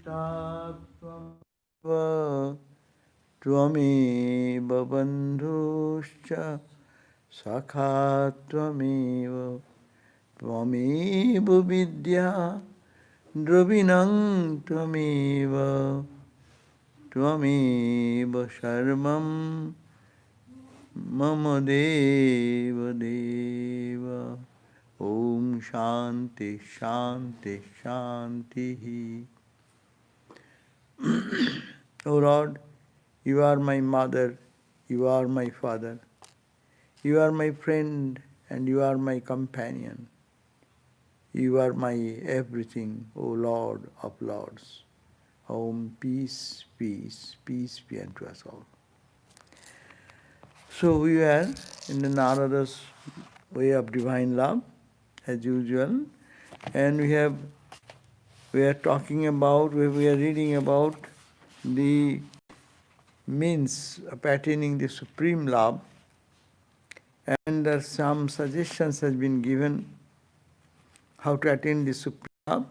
Tvameva Tvameva Bandhuscha Sakha Tvameva Tvameva Vidya Dravinam Tvameva Tvameva Sarvam Mama Deva Deva. Om Shanti Shanti Shanti. O Lord, you are my mother, you are my father, you are my friend and you are my companion. You are my everything, O Lord of Lords. Om, peace, peace, peace be unto us all. So we are in the Narada's way of divine love, as usual, and we are talking about, we are reading about the means of attaining the supreme love, and some suggestions has been given how to attain the supreme love.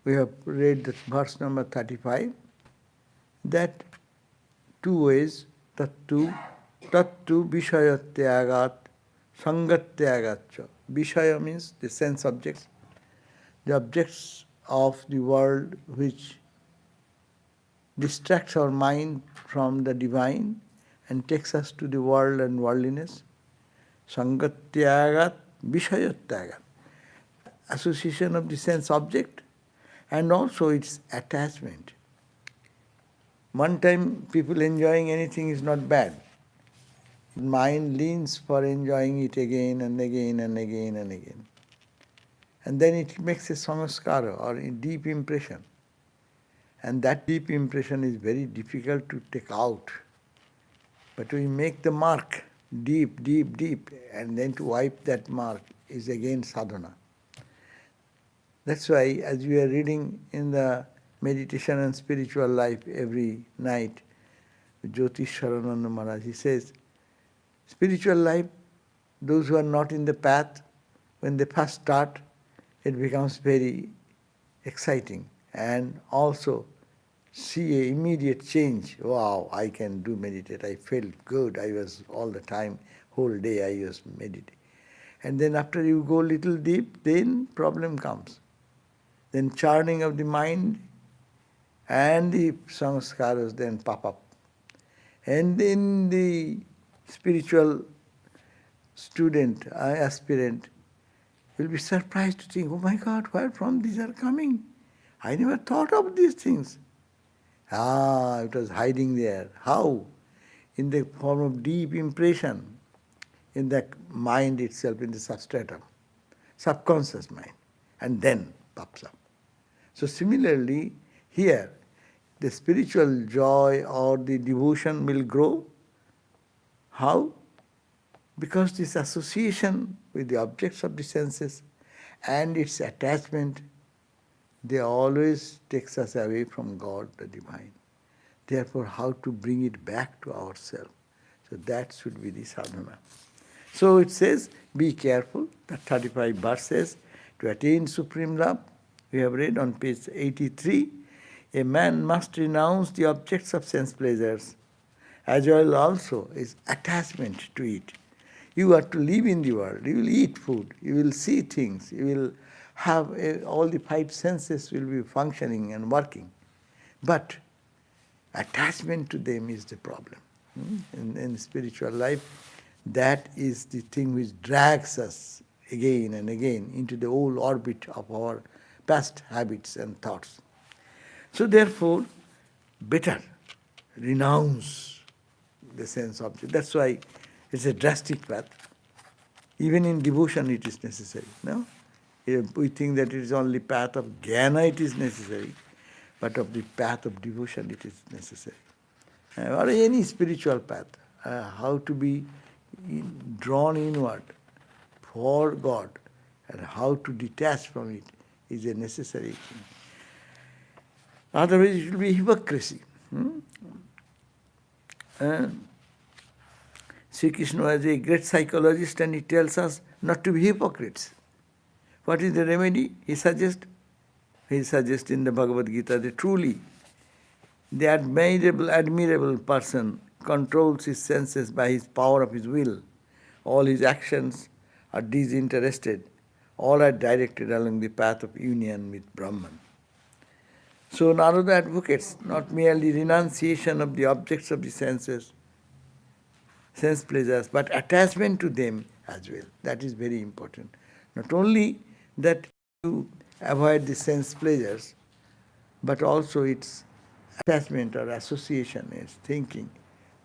We have read the verse number 35, that two ways, tattu vishayatyagat, sangatyagatcha. Vishaya means the sense objects, the objects of the world which distracts our mind from the divine and takes us to the world and worldliness. Sangatyagat, vishayatyagat. Association of the sense object and also its attachment. One time people enjoying anything is not bad. Mind leans for enjoying it again and again and again and again. And then it makes a samskara or a deep impression. And that deep impression is very difficult to take out. But we make the mark deep, deep, deep, and then to wipe that mark is again sadhana. That's why, as we are reading in the meditation and spiritual life every night, Jyotish Sharananda Maharaj, he says, spiritual life, those who are not in the path, when they first start, it becomes very exciting and also see an immediate change. Wow, I can do meditate. I felt good. I was all the time, whole day I was meditating. And then after you go little deep, then problem comes. Then churning of the mind and the samskaras then pop up. And then the spiritual student, aspirant, will be surprised to think, oh my God, where from these are coming? I never thought of these things. Ah, it was hiding there. How? In the form of deep impression in the mind itself, in the substratum, subconscious mind, and then pops up. So similarly, here, the spiritual joy or the devotion will grow. How? Because this association with the objects of the senses and its attachment, they always takes us away from God, the divine. Therefore, how to bring it back to ourselves? So that should be the sadhana. So it says, be careful. The 35 verse says, to attain supreme love, we have read on page 83, a man must renounce the objects of sense pleasures, as well also is attachment to it. You are to live in the world, you will eat food, you will see things, you will have all the five senses will be functioning and working. But attachment to them is the problem. In spiritual life, that is the thing which drags us again and again into the old orbit of our past habits and thoughts. So therefore, better renounce the sense object. That's why it's a drastic path. Even in devotion it is necessary. No? We think that it is only path of jnana it is necessary, but of the path of devotion it is necessary. Or any spiritual path, how to be drawn inward for God and how to detach from it is a necessary thing. Otherwise it will be hypocrisy. Sri Krishna was a great psychologist and he tells us not to be hypocrites. What is the remedy? He suggests He suggests in the Bhagavad Gita that truly the admirable person controls his senses by his power of his will. All his actions are disinterested. All are directed along the path of union with Brahman. So Narada advocates not merely renunciation of the objects of the senses, sense pleasures, but attachment to them as well. That is very important. Not only that you avoid the sense pleasures, but also its attachment or association, its thinking,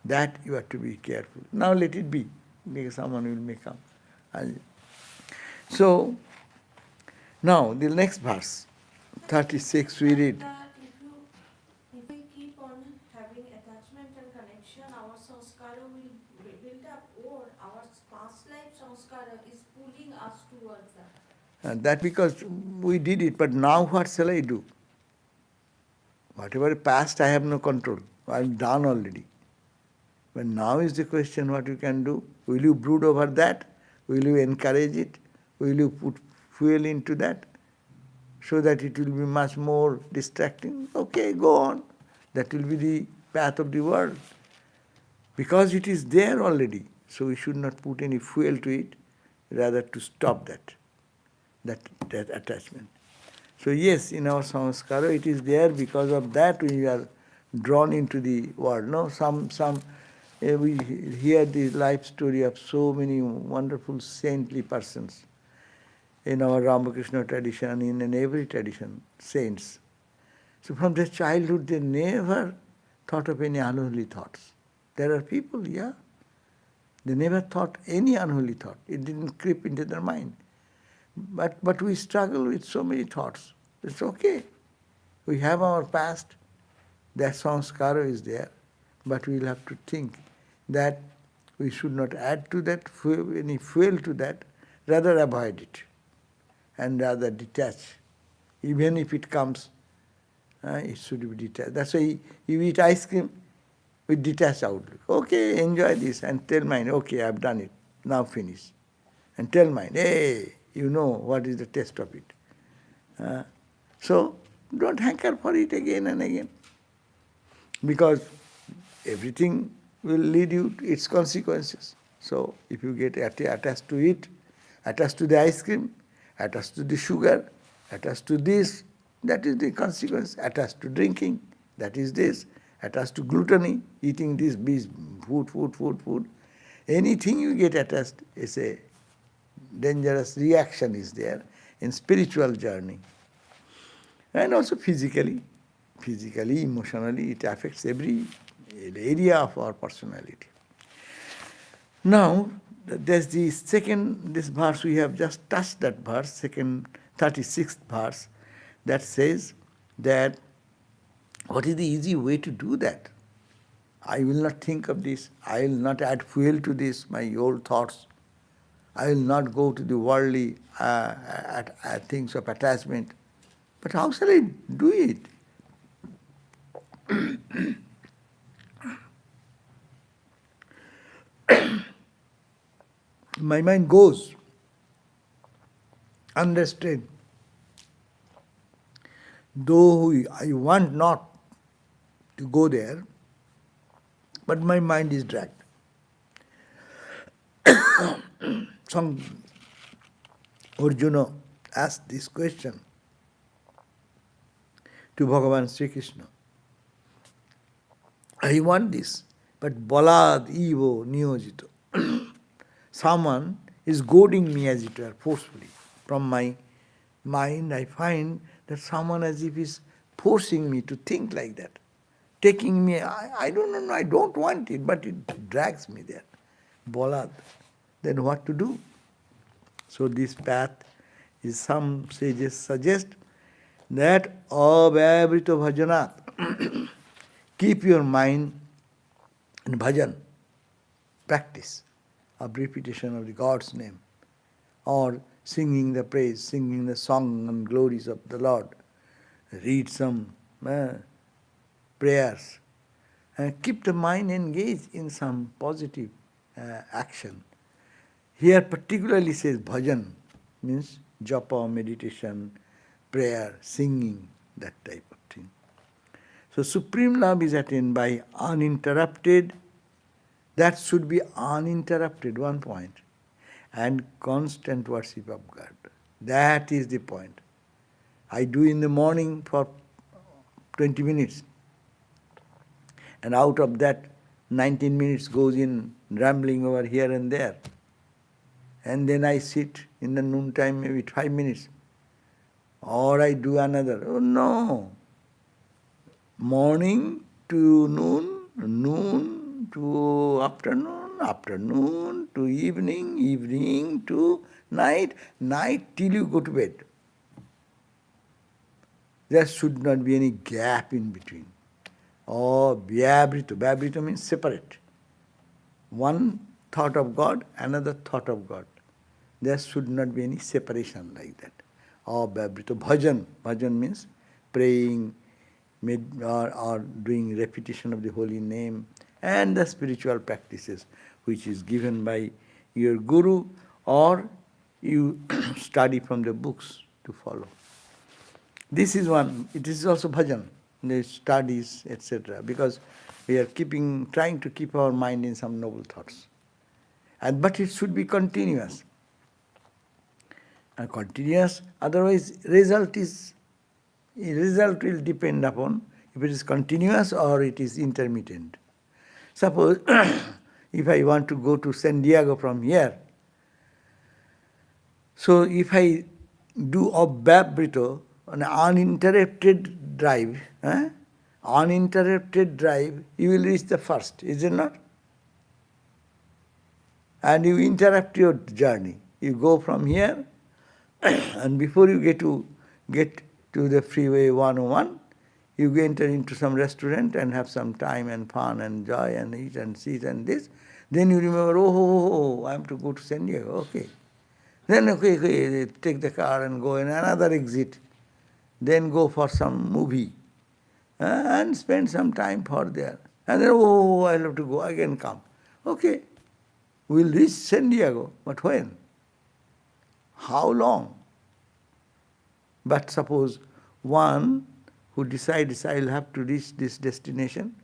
that you have to be careful. Now let it be, because someone will may come. So, now the next verse, 36, we read. If we keep on having attachment and connection, our sanskara will build up, or our past life sanskara is pulling us towards that. And that because we did it, but now what shall I do? Whatever past, I have no control. I'm done already. But now is the question what you can do. Will you brood over that? Will you encourage it? Will you put fuel into that? So that it will be much more distracting? Okay, go on. That will be the path of the world. Because it is there already. So we should not put any fuel to it, rather to stop that attachment. So yes, in our samskara it is there, because of that we are drawn into the world. No, we hear the life story of so many wonderful saintly persons in our Ramakrishna tradition, in every tradition, saints. So from their childhood they never thought of any unholy thoughts. There are people, yeah, they never thought any unholy thought. It didn't creep into their mind. But we struggle with so many thoughts. It's okay. We have our past, that samskara is there, but we'll have to think that we should not add to that, any fuel to that, rather avoid it, and rather detach. Even if it comes, it should be detached. That's why you eat ice cream with detached outlook. Okay, enjoy this, and tell mind, okay, I've done it, now finish. And tell mind, hey, you know what is the taste of it. So don't hanker for it again and again, because everything will lead you to its consequences. So if you get attached to it, attached to the ice cream, attached to the sugar, attached to this, that is the consequence. Attached to drinking, that is this. Attached to gluttony, eating this food. Anything you get attached is a dangerous reaction is there in spiritual journey. And also physically, emotionally, it affects every area of our personality. Now, there's the second, this verse, we have just touched that verse, second 36th verse, that says that what is the easy way to do that? I will not think of this, I will not add fuel to this, my old thoughts. I will not go to the worldly things of attachment. But how shall I do it? My mind goes unrestrained. Though I want not to go there, but my mind is dragged. Some Arjuna asked this question to Bhagavan Sri Krishna. I want this, but balad evo niyojito. Someone is goading me, as it were, forcefully. From my mind, I find that someone as if is forcing me to think like that. Taking me, I don't know, I don't want it, but it drags me there. Balad. Then what to do? So this path is, some sages suggest that avayavrito bhajanat. Keep your mind in bhajan, practice of repetition of the God's name, or singing the praise, singing the song and glories of the Lord. Read some prayers. Keep the mind engaged in some positive action. Here particularly says bhajan, means japa, meditation, prayer, singing, that type of thing. So supreme love is attained by uninterrupted, that should be uninterrupted, one point, and constant worship of God. That is the point. I do in the morning for 20 minutes, and out of that 19 minutes goes in rambling over here and there. And then I sit in the noontime maybe 5 minutes. Or I do another. Oh no. Morning to noon, noon to afternoon, afternoon to evening, evening to night, night till you go to bed. There should not be any gap in between. Or vyabrito. Vyabrito means separate. One thought of God, another thought of God. There should not be any separation like that. Or vyabrito. Bhajan. Bhajan means praying, or doing repetition of the holy name, and the spiritual practices which is given by your guru, or you study from the books to follow. This is one. It is also bhajan, the studies, etc. Because we are trying to keep our mind in some noble thoughts. But it should be continuous. And continuous, otherwise result will depend upon if it is continuous or it is intermittent. Suppose if I want to go to San Diego from here, so if I do a Brito, an uninterrupted drive, you will reach the first, is it not? And you interrupt your journey. You go from here, and before you get to the freeway 101, you enter into some restaurant and have some time and fun and joy and eat and sit and this. Then you remember, I have to go to San Diego, okay. Then, okay, take the car and go in another exit. Then go for some movie and spend some time for there. And then, I'll have to go, again come. Okay, we'll reach San Diego, but when? How long? But suppose one who decides I'll have to reach this destination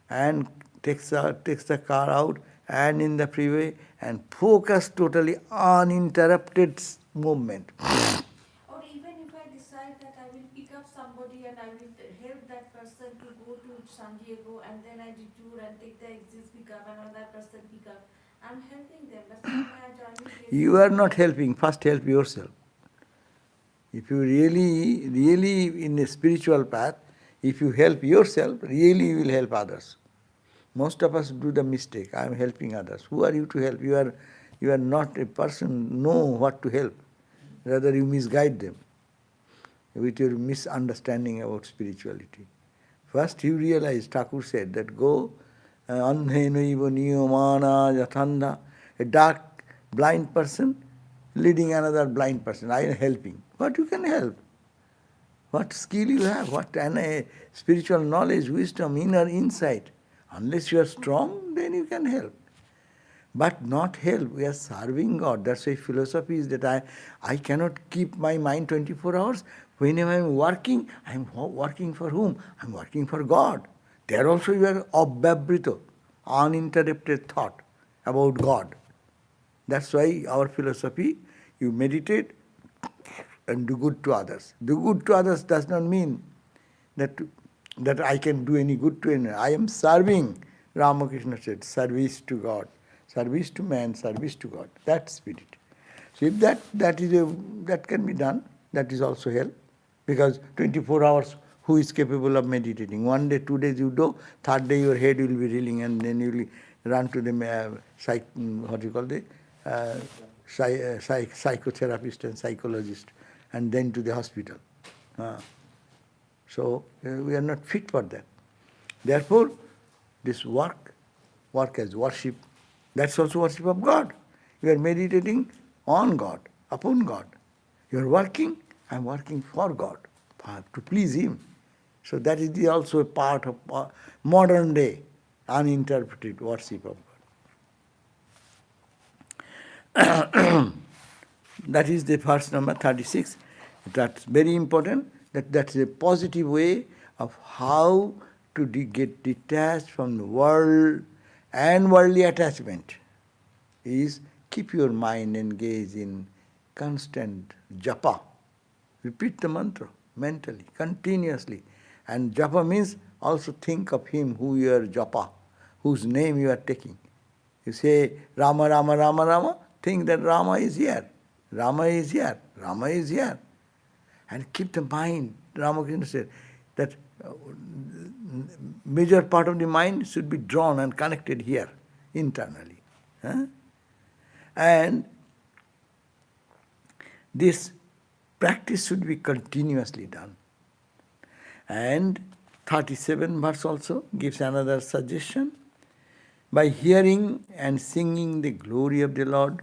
and takes the car out and in the freeway and focus totally uninterrupted movement. Or even if I decide that I will pick up somebody and I will help that person to go to San Diego, and then I detour and take the exit pick up and another person pick up, I'm helping them. That's not my journey. You are not helping. First help yourself. If you really in a spiritual path, if you help yourself, really you will help others. Most of us do the mistake. I am helping others. Who are you to help? You are not a person know what to help. Rather you misguide them with your misunderstanding about spirituality. First you realize, Thakur said that go andhenaiva niyamana yathanda, a dark blind person leading another blind person. I am helping. What you can help? What skill you have? What spiritual knowledge, wisdom, inner insight. Unless you are strong, then you can help. But not help. We are serving God. That's why philosophy is that I cannot keep my mind 24 hours. Whenever I am working for whom? I am working for God. There also you are abhabrito, uninterrupted thought about God. That's why our philosophy, you meditate and do good to others. Do good to others does not mean that I can do any good to anyone. I am serving, Ramakrishna said, service to God. Service to man, service to God. That's spirit. So if that can be done, that is also help. Because 24 hours, who is capable of meditating? 1 day, 2 days you do, third day your head will be reeling, and then you will run to the psychotherapist and psychologist, and then to the hospital. So we are not fit for that. Therefore, this work as worship, that's also worship of God. You are meditating on God, upon God. You are working, I am working for God, to please Him. So that is also a part of modern day uninterpreted worship of God. That is the verse number 36. That's very important. That's a positive way of how to get detached from the world and worldly attachment. Is keep your mind engaged in constant japa. Repeat the mantra mentally, continuously. And japa means also think of him who you are japa, whose name you are taking. You say Rama, Rama, Rama, Rama, think that Rama is here. Rama is here. Rama is here. And keep the mind, Ramakrishna said, that major part of the mind should be drawn and connected here, internally. Huh? And this practice should be continuously done. And 37 verse also gives another suggestion. By hearing and singing the glory of the Lord,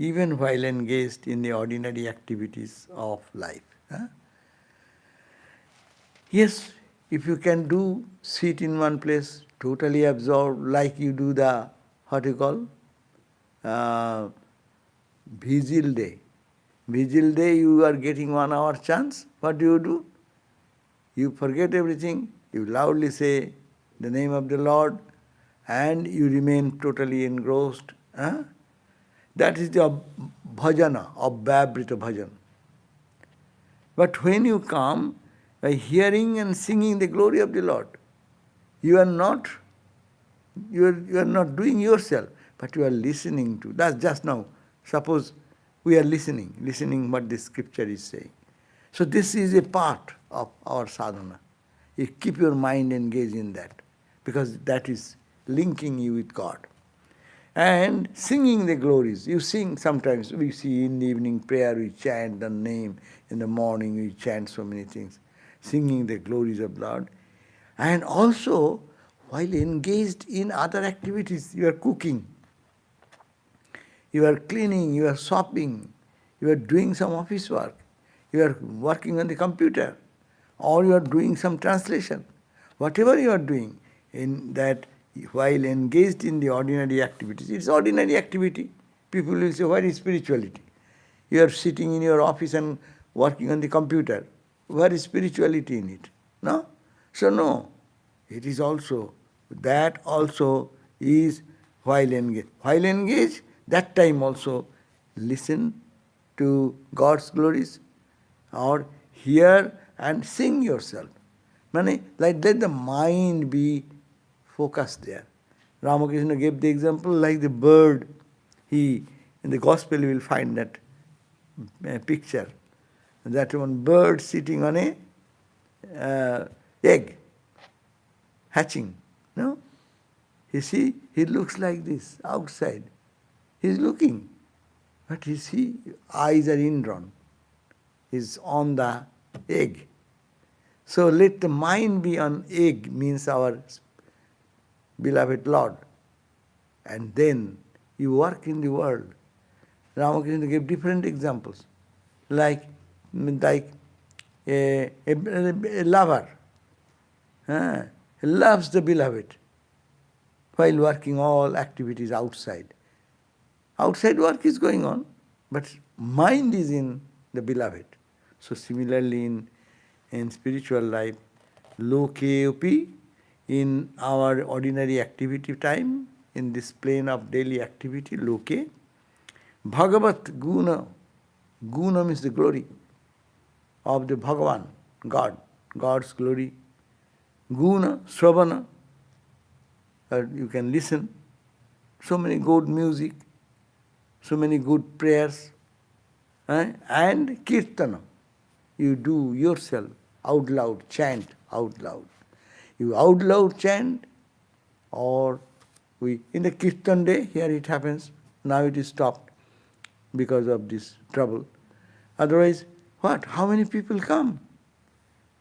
even while engaged in the ordinary activities of life. Huh? Yes, if you can do, sit in one place, totally absorbed, like you do the, what you call, vigil day. Vigil day, you are getting 1 hour chance. What do? You forget everything, you loudly say the name of the Lord, and you remain totally engrossed. Huh? That is the bhajana, abhyavrita bhajan. But when you come by hearing and singing the glory of the Lord, you are not doing yourself, but you are listening to. That's just now. Suppose we are listening what the scripture is saying. So this is a part of our sadhana. You keep your mind engaged in that, because that is linking you with God. And singing the glories. You sing sometimes, we see in the evening prayer, we chant the name. In the morning we chant so many things. Singing the glories of Lord. And also, while engaged in other activities, you are cooking, you are cleaning, you are shopping, you are doing some office work, you are working on the computer, or you are doing some translation. Whatever you are doing, in that, while engaged in the ordinary activities, it's ordinary activity. People will say, what is spirituality? You are sitting in your office and working on the computer. What is spirituality in it? No? So no. It is also, that also is while engaged. While engaged, that time also listen to God's glories, or hear and sing yourself. Like let the mind be focused there. Ramakrishna gave the example like the bird. In the gospel you will find that picture. That one bird sitting on a egg, hatching. No? You see, he looks like this outside. He's looking. But you see, eyes are indrawn. He's on the egg. So let the mind be on egg, means our beloved Lord. And then you work in the world. Ramakrishna gave different examples. Like a lover. He loves the beloved while working all activities outside. Outside work is going on, but mind is in the beloved. So similarly in spiritual life, loke upi, in our ordinary activity time, in this plane of daily activity, loke, Bhagavat guna, guna means the glory of the Bhagavan, God, God's glory. Guna, Sravana, you can listen, so many good music, so many good prayers, and Kirtana. You do yourself out loud, chant out loud. You out loud chant, or in the Kirtan day, here it happens, now it is stopped because of this trouble. Otherwise, what? How many people come?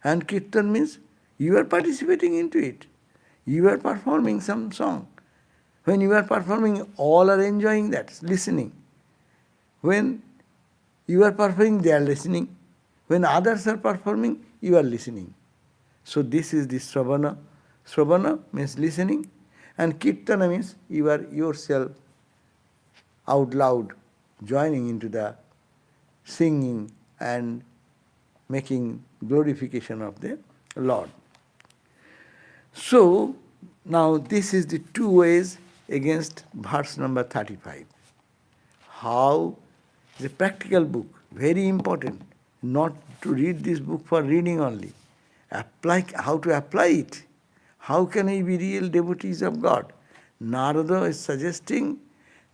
And Kirtan means you are participating into it. You are performing some song. When you are performing, all are enjoying that, listening. When you are performing, they are listening. When others are performing, you are listening. So this is the Sravana. Sravana means listening, and Kirtana means you are yourself out loud joining into the singing and making glorification of the Lord. So, now this is the two ways against verse number 35. How, the practical book, very important, not to read this book for reading only. Apply, how to apply it. How can we be real devotees of God? Narada is suggesting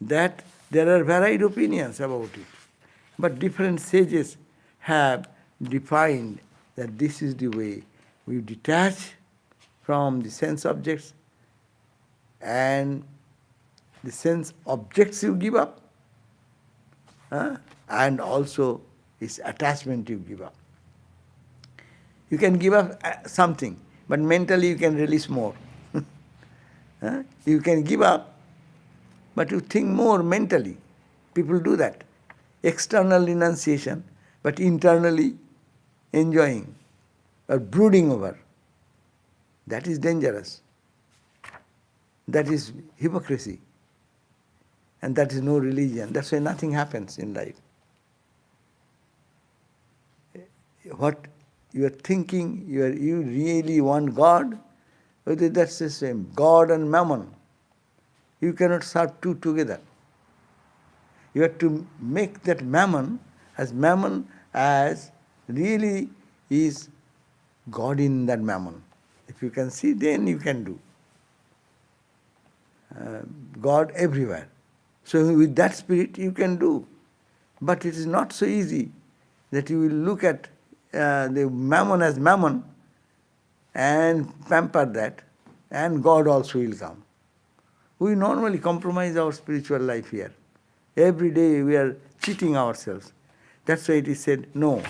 that there are varied opinions about it. But different sages have defined that this is the way we detach from the sense objects, and the sense objects you give up, and also its attachment you give up. You can give up something, but mentally you can release more. You can give up, but you think more mentally. People do that. External renunciation, but internally enjoying or brooding over. That is dangerous. That is hypocrisy. And that is no religion. That's why nothing happens in life. What you are thinking, you really want God, whether that's the same. God and mammon. You cannot serve two together. You have to make that mammon as really is God in that mammon. If you can see, then you can do. God everywhere. So with that spirit you can do. But it is not so easy that you will look at the mammon as mammon and pamper that, and God also will come. We normally compromise our spiritual life here. Every day we are cheating ourselves. That's why it is said, no.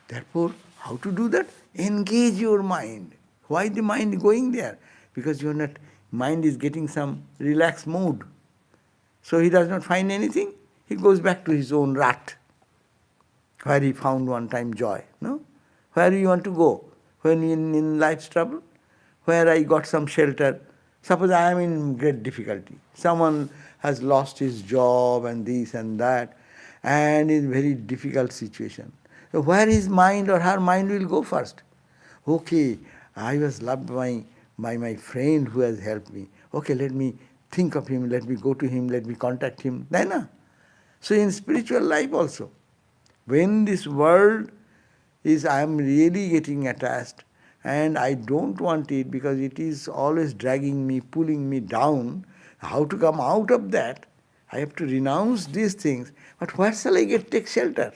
Therefore, how to do that? Engage your mind. Why the mind going there? Because you are not, mind is getting some relaxed mood. So he does not find anything, he goes back to his own rut, where he found one time joy. No? Where you want to go? When in life's trouble? Where I got some shelter. Suppose I am in great difficulty. Someone has lost his job and this and that, and is in very difficult situation. So where his mind or her mind will go first? Okay, I was loved by my friend who has helped me. Okay, let me think of him, let me go to him, let me contact him. No. So in spiritual life also, when this world is, I am really getting attached and I don't want it because it is always dragging me, pulling me down, how to come out of that? I have to renounce these things. But where shall I take shelter?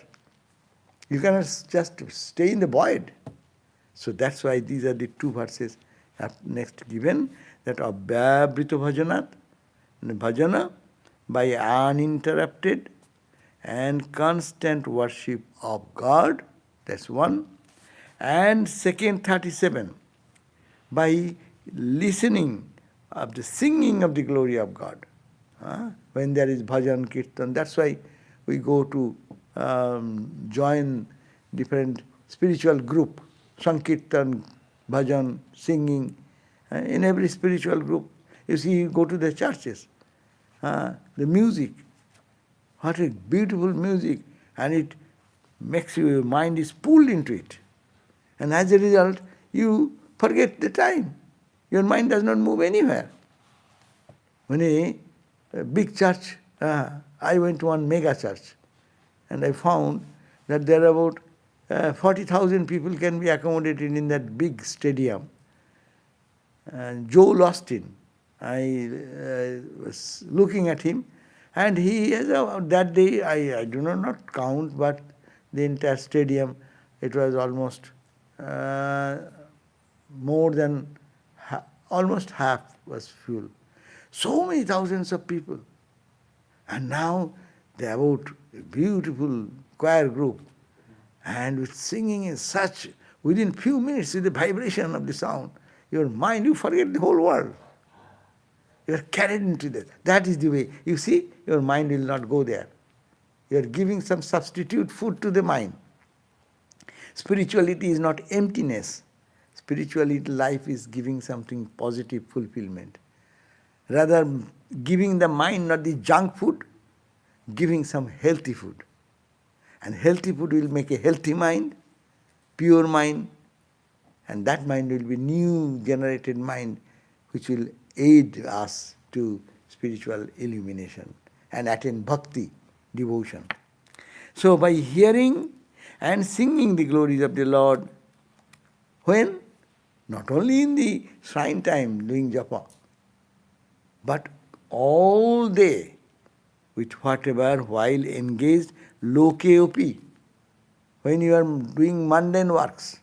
You cannot just stay in the void. So that's why these are the two verses next given, that Abhyavrita bhajana by uninterrupted and constant worship of God. That's one. And second 37, by listening of the singing of the glory of God. When there is bhajan, kirtan, that's why we go to join different spiritual group, sankirtan, bhajan, singing. In every spiritual group, you see, you go to the churches, the music, what a beautiful music, and it makes your mind is pulled into it. And as a result, you forget the time. Your mind does not move anywhere. When a big church, I went to one mega church, and I found that there are about 40,000 people can be accommodated in that big stadium. And Joel Austin, I was looking at him, and he has that day, I do not count, but the entire stadium, it was almost more than almost half was full. So many thousands of people. And now they are about a beautiful choir group, and with singing in such, within few minutes with the vibration of the sound, your mind, you forget the whole world. You are carried into that. That is the way. You see, your mind will not go there. You are giving some substitute food to the mind. Spirituality is not emptiness. Spirituality, life is giving something positive, fulfillment. Rather, giving the mind not the junk food, giving some healthy food. And healthy food will make a healthy mind, pure mind, and that mind will be new generated mind which will aid us to spiritual illumination and attain bhakti, devotion. So by hearing and singing the glories of the Lord, when? Not only in the shrine time doing japa, but all day with whatever while engaged lokeopi, when you are doing mundane works,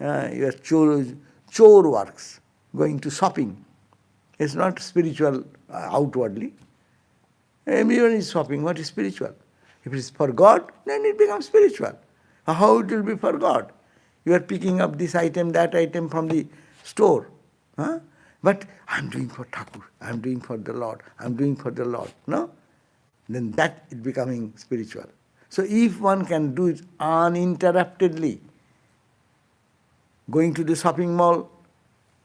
your chore works, going to shopping. It's not spiritual outwardly. Everyone is shopping. What is spiritual? If it is for God, then it becomes spiritual. How it will be for God? You are picking up this item, that item from the store. Huh? But I'm doing for Thakur, I'm doing for the Lord, I'm doing for the Lord. No? Then that is becoming spiritual. So if one can do it uninterruptedly, going to the shopping mall,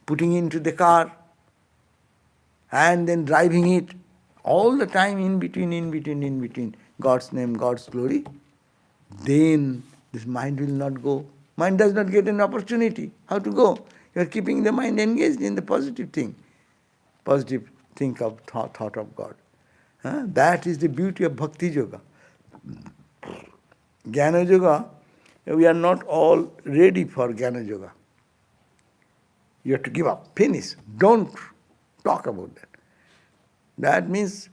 putting into the car, and then driving it, all the time in between, God's name, God's glory, then this mind will not go. Mind does not get an opportunity. How to go? You are keeping the mind engaged in the positive thing. Positive think of thought of God. That is the beauty of Bhakti Yoga. Jnana Yoga, we are not all ready for Jnana Yoga. You have to give up, finish. Don't talk about that. That means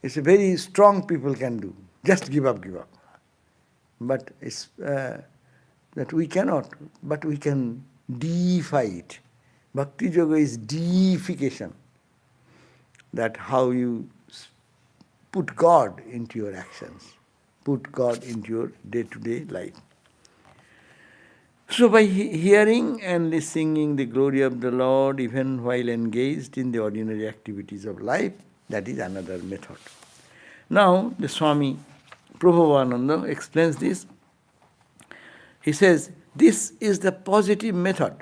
it's a very strong people can do. Just give up. But it's that we cannot, but we can deify it. Bhakti Yoga is deification. That how you put God into your actions, put God into your day-to-day life. So by hearing and singing the glory of the Lord, even while engaged in the ordinary activities of life, that is another method. Now, the Swami Prabhupada explains this. He says, this is the positive method,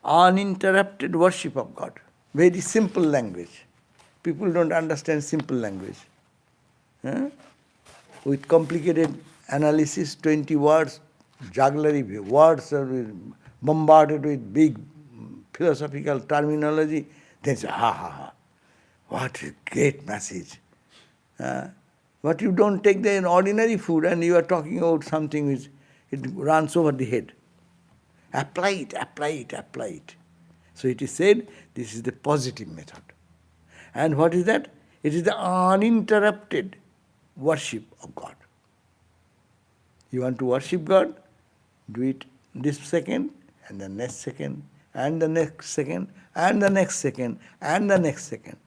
uninterrupted worship of God. Very simple language. People don't understand simple language. With complicated analysis, 20 words, jugglery words are bombarded with big philosophical terminology, then say, what a great message. But you don't take the ordinary food and you are talking about something which it runs over the head. Apply it. So it is said, this is the positive method. And what is that? It is the uninterrupted worship of God. You want to worship God? Do it this second, and the next second, and the next second, and the next second, and the next second.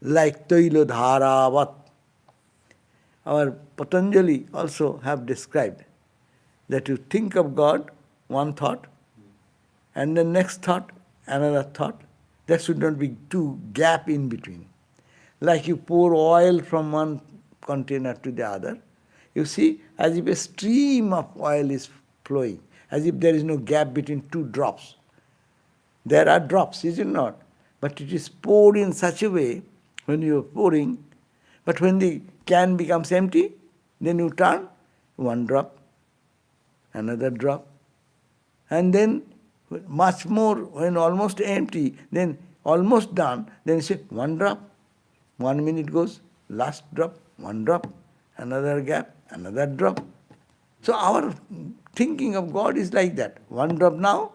Like Toilo Dharavat. Our Patanjali also have described that you think of God, one thought, and the next thought, another thought. There should not be two gap in between. Like you pour oil from one container to the other, you see, as if a stream of oil is flowing, as if there is no gap between two drops. There are drops, is it not? But it is poured in such a way, when you are pouring, but when the can becomes empty, then you turn, one drop, another drop, and then much more, when almost empty, then almost done, then you say, one drop, 1 minute goes, last drop, one drop, another gap, another drop. So our thinking of God is like that. One drop now,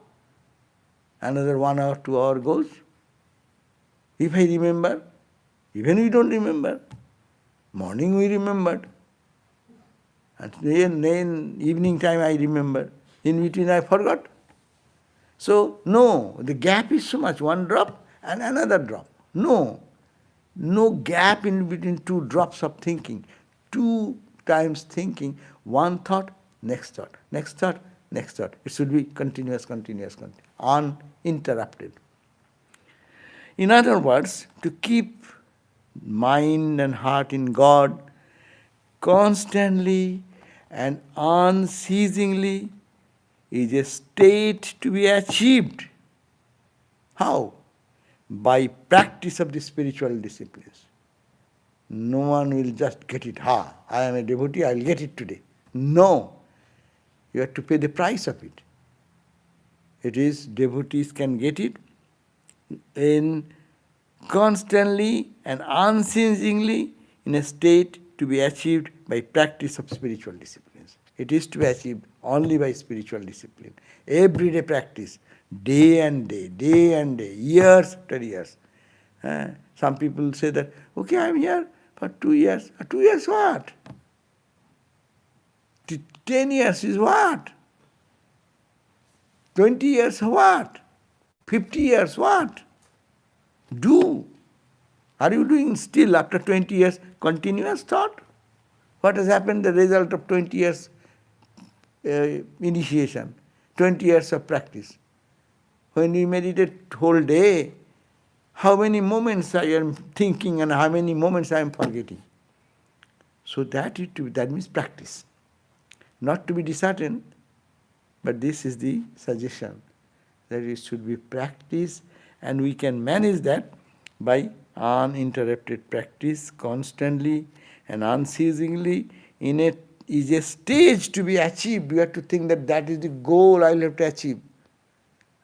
another 1 hour, 2 hour goes. If I remember, even we don't remember. Morning we remembered. And then evening time I remember. In between I forgot. So, no, the gap is so much. One drop and another drop. No gap in between two drops of thinking. 2 times thinking, one thought, next thought, next thought, next thought. It should be continuous, uninterrupted. In other words, to keep mind and heart in God constantly and unceasingly is a state to be achieved. How? By practice of the spiritual disciplines. No one will just get it. I am a devotee, I will get it today. No. You have to pay the price of it. It is, devotees can get it in constantly and unceasingly in a state to be achieved by practice of spiritual disciplines. It is to be achieved only by spiritual discipline. Everyday practice, day and day, years after years. Some people say that, okay, I am here for 2 years. 2 years what? 10 years is what? 20 years what? 50 years what? Do. Are you doing still after 20 years continuous thought? What has happened the result of 20 years initiation, 20 years of practice? When we meditate whole day, how many moments I am thinking and how many moments I am forgetting? So that means practice. Not to be disheartened, but this is the suggestion, that it should be practice, and we can manage that by uninterrupted practice constantly and unceasingly. Is a stage to be achieved. We have to think that that is the goal I will have to achieve.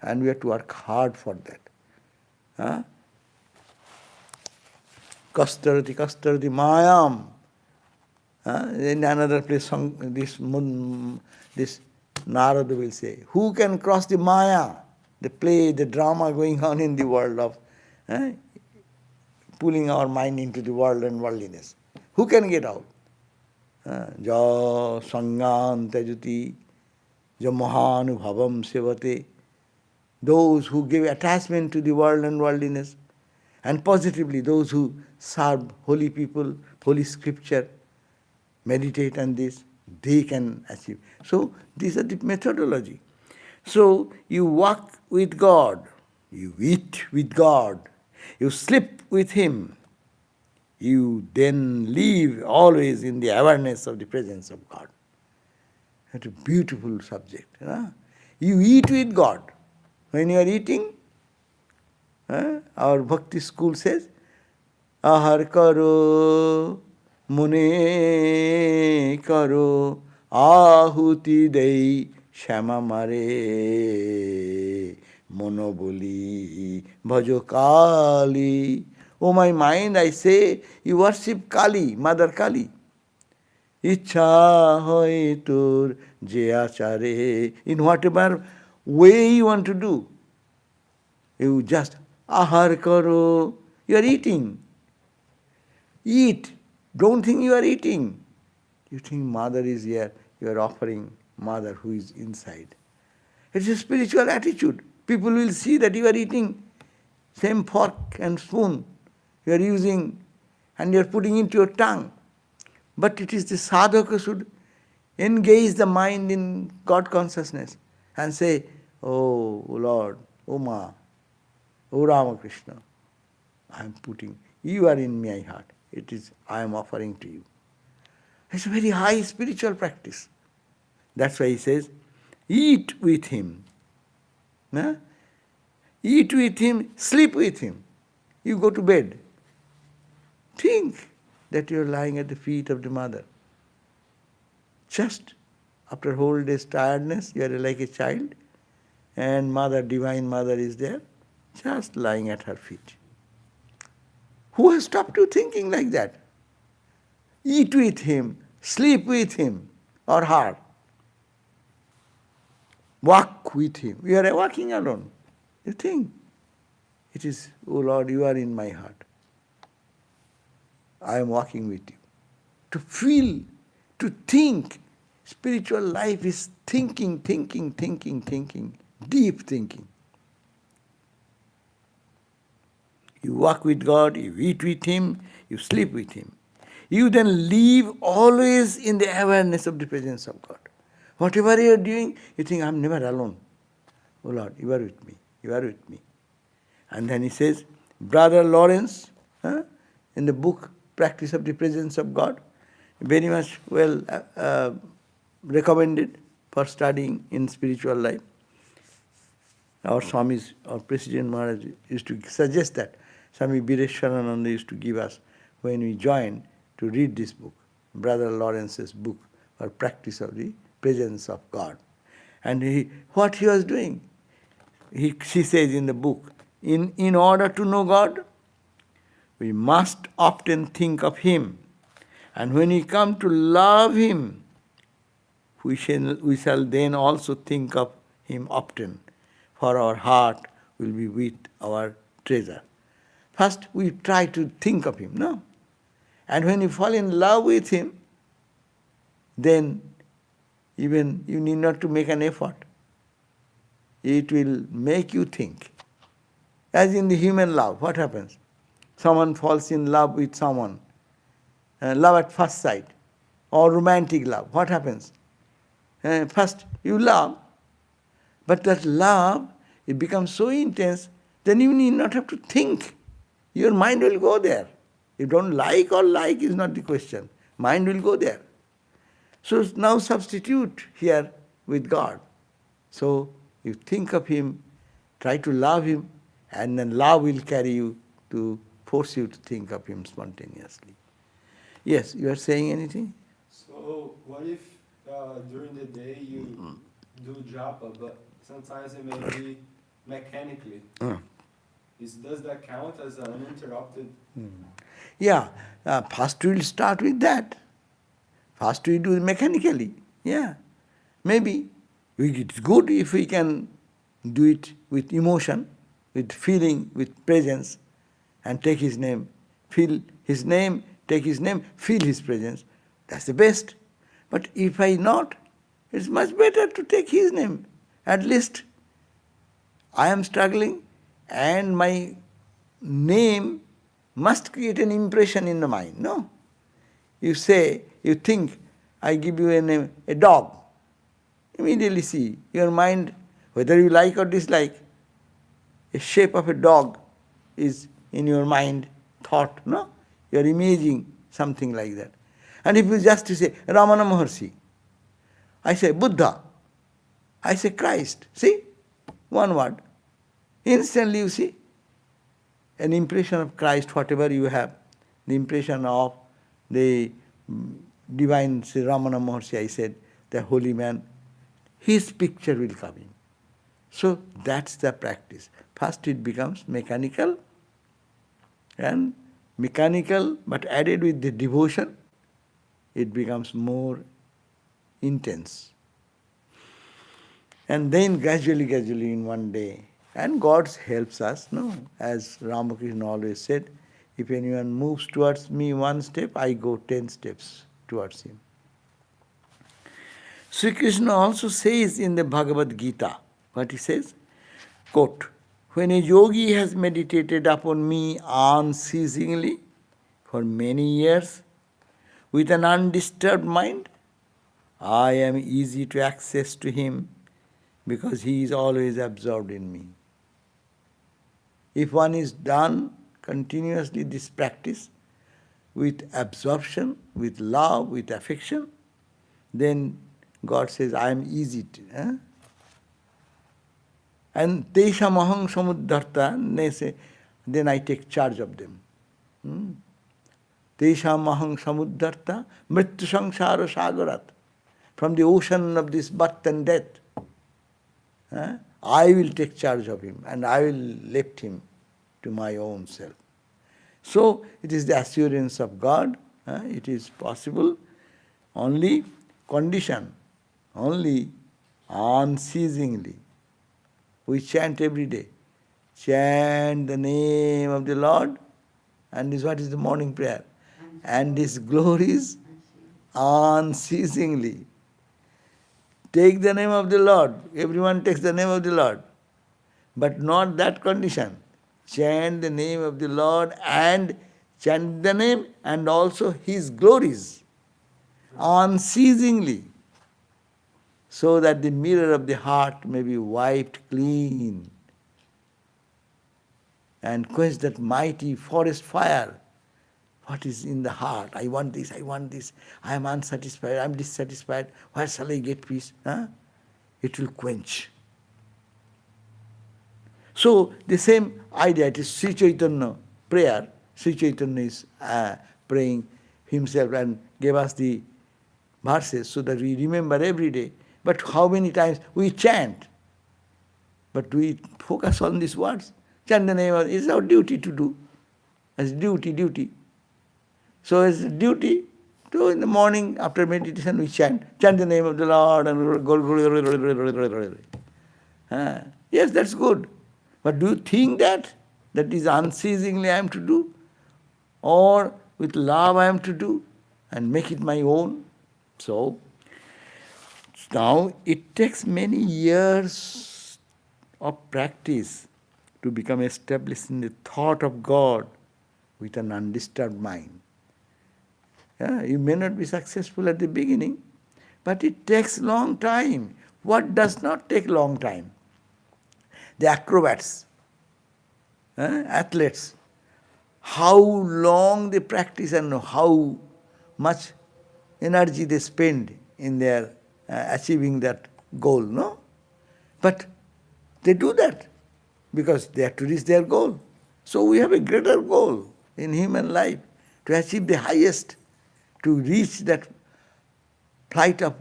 And we have to work hard for that. Kastarati mayam. In another place, this Narada will say, who can cross the maya, the play, the drama going on in the world of pulling our mind into the world and worldliness? Who can get out? Ja sangan tajuti, ja mahanubhavam sevate. Those who give attachment to the world and worldliness, and positively those who serve holy people, holy scripture, meditate on this, they can achieve. So these are the methodology. So you walk with God, you eat with God, you sleep with Him, you then live always in the awareness of the presence of God. That's a beautiful subject. You eat with God. When you are eating, our bhakti school says, ahar karo, mune karo, ahuti dei shama mare, monoboli bhajo kali. Oh my mind, I say, you worship Kali, Mother Kali. Ichha hoy tur je achare. In whatever way you want to do, you just ahar karo. You are eating. Eat. Don't think you are eating. You think Mother is here. You are offering Mother who is inside. It's a spiritual attitude. People will see that you are eating same fork and spoon. You are using and you are putting into your tongue. But it is the sadhaka should engage the mind in God consciousness and say, oh Lord, oh Ma, oh Ramakrishna, I am putting, you are in my heart. It is, I am offering to you. It's a very high spiritual practice. That's why he says, eat with Him. Eat with Him, sleep with Him. You go to bed. Think that you are lying at the feet of the Mother. Just after whole day's tiredness, you are like a child, and Mother, Divine Mother is there, just lying at her feet. Who has stopped you thinking like that? Eat with Him, sleep with Him or her. Walk with Him. We are walking alone. You think, it is, oh Lord, you are in my heart. I am walking with you. To feel, to think. Spiritual life is thinking, deep thinking. You walk with God, you eat with Him, you sleep with Him. You then live always in the awareness of the presence of God. Whatever you are doing, you think, I am never alone. Oh Lord, you are with me, you are with me. And then he says, Brother Lawrence, in the book Practice of the Presence of God, very much well recommended for studying in spiritual life. Our Swamis, our President Maharaj used to suggest that. Swami Bireshwarananda used to give us when we joined to read this book, Brother Lawrence's book, for practice of the presence of God. And what he was doing, she says in the book, in order to know God, we must often think of Him. And when we come to love Him, we shall then also think of Him often, for our heart will be with our treasure. First, we try to think of Him, no? And when you fall in love with Him, then even you need not to make an effort. It will make you think. As in the human love, what happens? Someone falls in love with someone, love at first sight, or romantic love. What happens? First, you love, but that love, it becomes so intense, then you need not have to think. Your mind will go there. You don't like or like is not the question. Mind will go there. So now substitute here with God. So you think of Him, try to love Him, and then love will carry you to force you to think of Him spontaneously. Yes, you are saying anything? So what if during the day you do japa, but sometimes it may be mechanically? Does that count as an uninterrupted? Yeah, first we will start with that. First we do it mechanically. Yeah, maybe it's good if we can do it with emotion, with feeling, with presence, and take His name. Feel His name, take His name, feel His presence. That's the best. But if I not, it's much better to take His name. At least I am struggling, and my name must create an impression in the mind. No? You say, you think, I give you a name, a dog. Immediately see, your mind, whether you like or dislike, a shape of a dog is in your mind, thought, no? You are imaging something like that. And if you just say, Ramana Maharshi, I say Buddha, I say Christ, see? One word. Instantly you see an impression of Christ, whatever you have, the impression of the divine Sri Ramana Maharshi, I said, the holy man, his picture will come in. So that's the practice. First it becomes mechanical, and mechanical but added with the devotion, it becomes more intense. And then gradually in one day, and God helps us, no? As Ramakrishna always said, if anyone moves towards me one step, I go 10 steps towards him. Sri Krishna also says in the Bhagavad Gita, what he says? Quote, when a yogi has meditated upon me unceasingly for many years with an undisturbed mind, I am easy to access to him because he is always absorbed in me. If one is done continuously this practice with absorption, with love, with affection, then God says, I am easy to. And Tesha Mahang Samudharta, they say, then I take charge of them. Tesha Mahang Samudharta, Mrityu Samsara Sagarat. From the ocean of this birth and death, I will take charge of him and I will lift him to my own self. So it is the assurance of God. It is possible, only condition, only unceasingly. We chant every day. Chant the name of the Lord, and this what is the morning prayer. And His glories unceasingly. Take the name of the Lord. Everyone takes the name of the Lord. But not that condition. Chant the name of the Lord and chant the name and also His glories unceasingly, so that the mirror of the heart may be wiped clean and quench that mighty forest fire. What is in the heart? I want this, I am unsatisfied, I am dissatisfied, where shall I get peace? It will quench. So the same idea, it is Sri Chaitanya prayer, Sri Chaitanya is praying himself and gave us the verses so that we remember every day. But how many times we chant? But we focus on these words. Chant the name of, it's our duty to do. It's duty. So it's a duty to in the morning after meditation we chant the name of the Lord and go. Yes, that's good. But do you think that is unceasingly I am to do? Or with love I am to do and make it my own? So, now it takes many years of practice to become established in the thought of God with an undisturbed mind. You may not be successful at the beginning, but it takes long time. What does not take long time? The acrobats, athletes, how long they practice and how much energy they spend in their achieving that goal, no? But they do that because they have to reach their goal. So we have a greater goal in human life to achieve the highest, to reach that flight of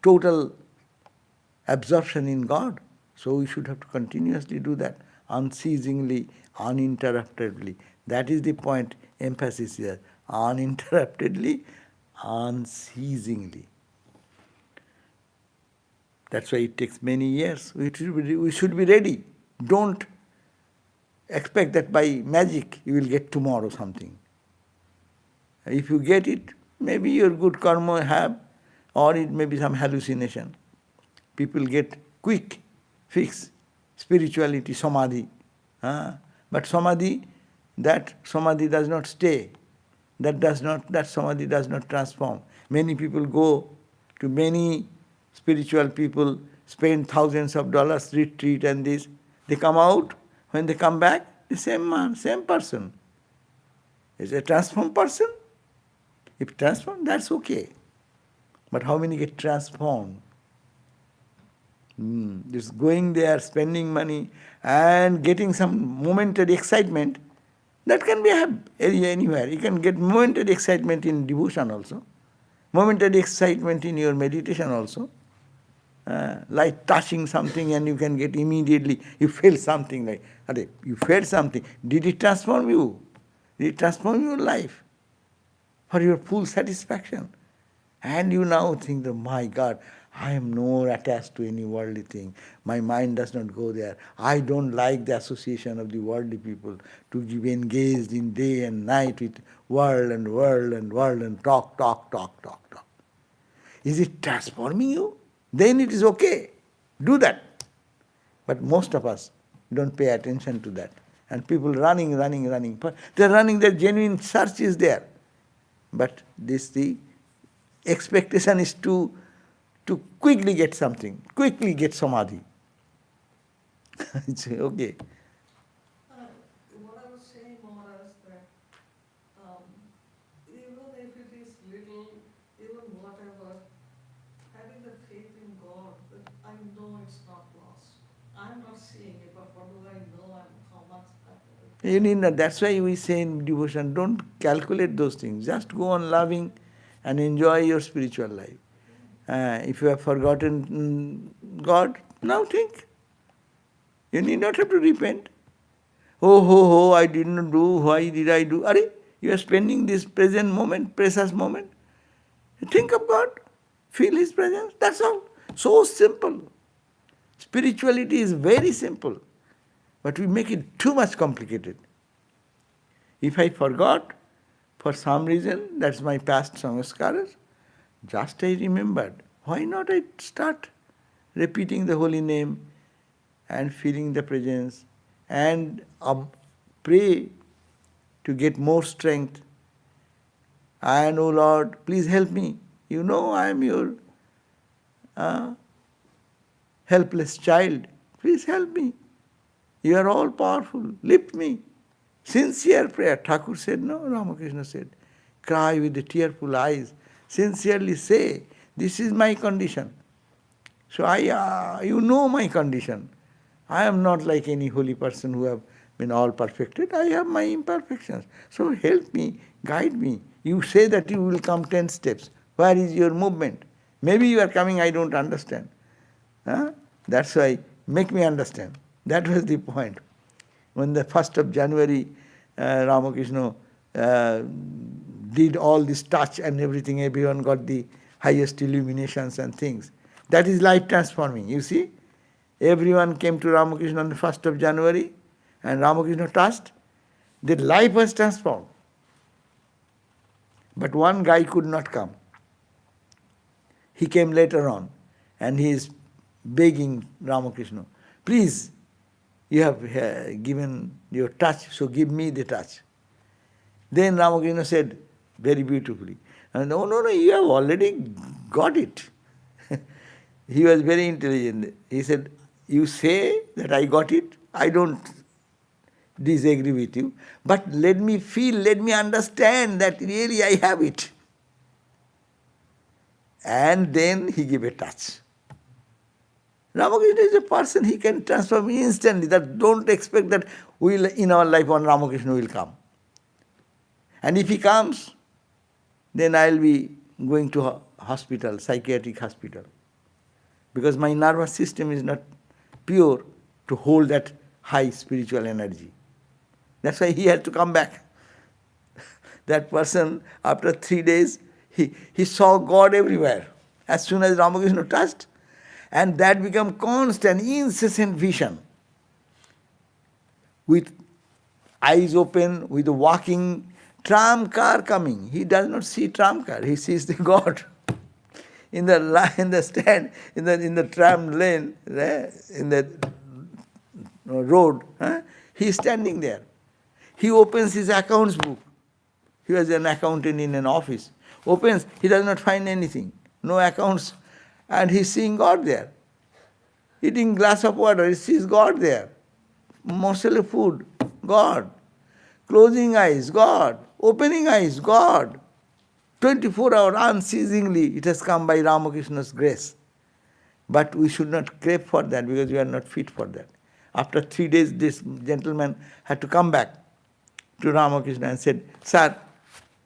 total absorption in God. So we should have to continuously do that, unceasingly, uninterruptedly. That is the point, emphasis here. Uninterruptedly, unceasingly. That's why it takes many years. We should be ready. Don't expect that by magic you will get tomorrow something. If you get it, maybe your good karma have, or it may be some hallucination. People get quick fix, spirituality, samadhi. But samadhi, that samadhi does not stay. That samadhi does not transform. Many people go to many spiritual people, spend thousands of dollars, retreat and this. They come out, when they come back, the same man, same person. Is a transformed person? If transformed, that's okay. But how many get transformed? Just going there, spending money, and getting some momentary excitement, that can be anywhere. You can get momentary excitement in devotion also, momentary excitement in your meditation also. Like touching something and you can get immediately, you feel something like, you felt something. Did it transform you? Did it transform your life? For your full satisfaction? And you now think that, my God, I am no attached to any worldly thing. My mind does not go there. I don't like the association of the worldly people to be engaged in day and night with world and talk. Is it transforming you? Then it is okay. Do that. But most of us don't pay attention to that. And people running. They're running, their genuine search is there. But the expectation is to quickly get something, quickly get samadhi. It's okay. What I was saying more is that even if it is little, even whatever, having the faith in God, that I know it's not lost. I'm not seeing it, but what do I know and how much that You need not, that's why we say in devotion, don't calculate those things. Just go on loving and enjoy your spiritual life. If you have forgotten God, now think. You need not have to repent. Oh, I did not do, why did I do? You are spending this present moment, precious moment. Think of God, feel His presence, that's all. So simple. Spirituality is very simple, but we make it too much complicated. If I forgot, for some reason, that's my past samskaras, just I remembered. Why not I start repeating the holy name and feeling the presence and pray to get more strength. And, oh Lord, please help me. You know I am your helpless child. Please help me. You are all powerful. Lift me. Sincere prayer. Thakur said, no, Ramakrishna said, cry with the tearful eyes. Sincerely say, this is my condition. So you know my condition. I am not like any holy person who have been all perfected. I have my imperfections. So help me, guide me. You say that you will come 10 steps. Where is your movement? Maybe you are coming, I don't understand. Huh? That's why, make me understand. That was the point. When the 1st of January, Ramakrishna did all this touch and everything, everyone got the highest illuminations and things. That is life transforming, you see. Everyone came to Ramakrishna on the 1st of January and Ramakrishna touched. Their life was transformed. But one guy could not come. He came later on and he is begging Ramakrishna, please, you have given your touch, so give me the touch. Then Ramakrishna said very beautifully, no, you have already got it. He was very intelligent. He said, you say that I got it, I don't disagree with you, but let me feel, let me understand that really I have it. And then he gave a touch. Ramakrishna is a person, he can transform instantly. That don't expect that in our life one Ramakrishna will come. And if he comes, then I'll be going to a hospital, psychiatric hospital. Because my nervous system is not pure to hold that high spiritual energy. That's why he had to come back. That person, after 3 days, he saw God everywhere. As soon as Ramakrishna touched, and that became constant, incessant vision. With eyes open, with a walking tram car coming. He does not see tram car, he sees the God. In the stand, in the tram lane, in the road, he is standing there. He opens his accounts book. He was an accountant in an office. Opens, he does not find anything, no accounts, and he is seeing God there. Eating glass of water, he sees God there. Morsel of food, God. Closing eyes, God. Opening eyes, God. 24 hours unceasingly, it has come by Ramakrishna's grace. But we should not crave for that because we are not fit for that. After 3 days, this gentleman had to come back to Ramakrishna and said, Sir,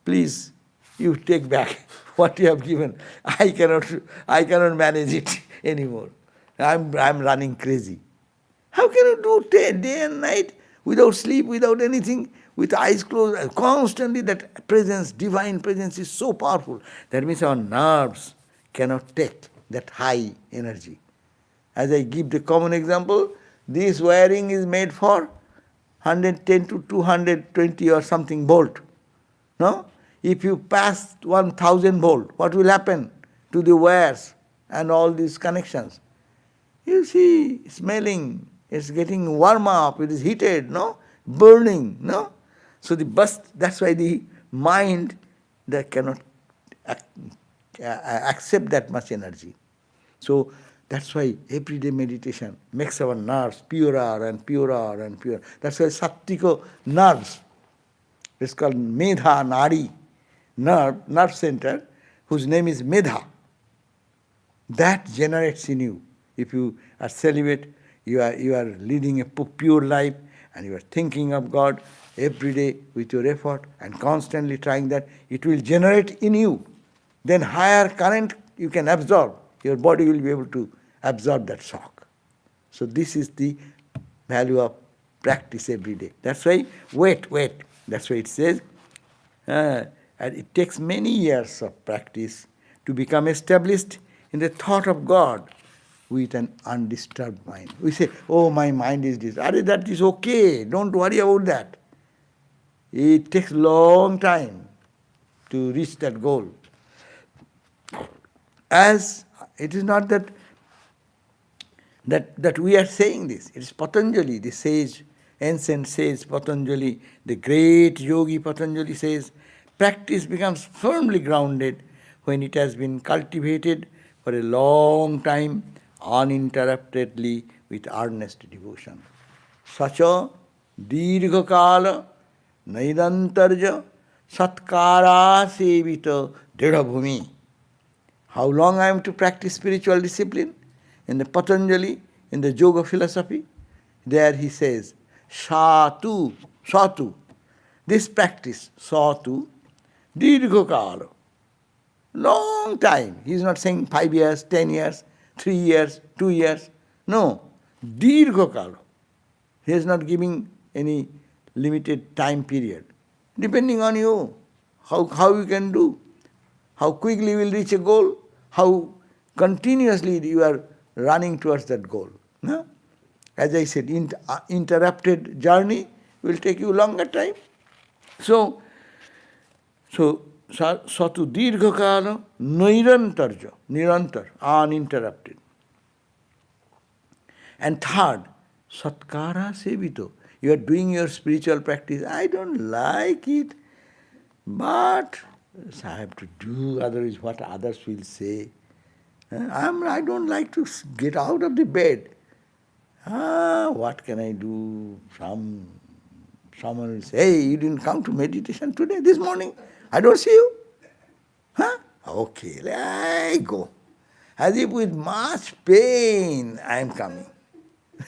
please, you take back what you have given. I cannot manage it anymore. I'm running crazy. How can you do day and night without sleep, without anything, with eyes closed? Constantly that presence, divine presence is so powerful. That means our nerves cannot take that high energy. As I give the common example, this wiring is made for 110 to 220 or something volt. No? If you pass 1000 volt, what will happen to the wires and all these connections? You see, smelling, it's getting warm up, it is heated, no? Burning, no? So the burst, that's why the mind that cannot accept that much energy. So that's why everyday meditation makes our nerves purer and purer and purer. That's why Sattvika nerves, it's called Medha Nadi, nerve center, whose name is Medha. That generates in you. If you are celibate, you are leading a pure life and you are thinking of God every day with your effort and constantly trying that, it will generate in you. Then higher current you can absorb. Your body will be able to absorb that shock. So this is the value of practice every day. That's why wait. That's why it says, and it takes many years of practice to become established in the thought of God with an undisturbed mind. We say, oh, my mind is this. That is okay. Don't worry about that. It takes long time to reach that goal. As it is not that we are saying this. It is Patanjali, the sage, ancient sage Patanjali, the great yogi Patanjali says, practice becomes firmly grounded when it has been cultivated for a long time, uninterruptedly with earnest devotion. Sacha dirghakala naidantarja satkara sevita dridhabhumi. How long I am to practice spiritual discipline? In the Patanjali, in the Yoga philosophy, there he says, Satu. This practice, Satu, Dirghakala. Long time. He is not saying 5 years, 10 years, 3 years, 2 years. No. Dirghakala. He is not giving any limited time period. Depending on you, how you can do, how quickly you will reach a goal, how continuously you are running towards that goal. No? As I said, interrupted journey will take you longer time. So Satu Dirghakala Nairantarja, Nirantar, uninterrupted. And third, Satkara Sevito. You are doing your spiritual practice. I don't like it, but I have to do, otherwise what others will say. I don't like to get out of the bed. What can I do? Someone will say, hey, you didn't come to meditation today, this morning? I don't see you. Okay, I go. As if with much pain I am coming.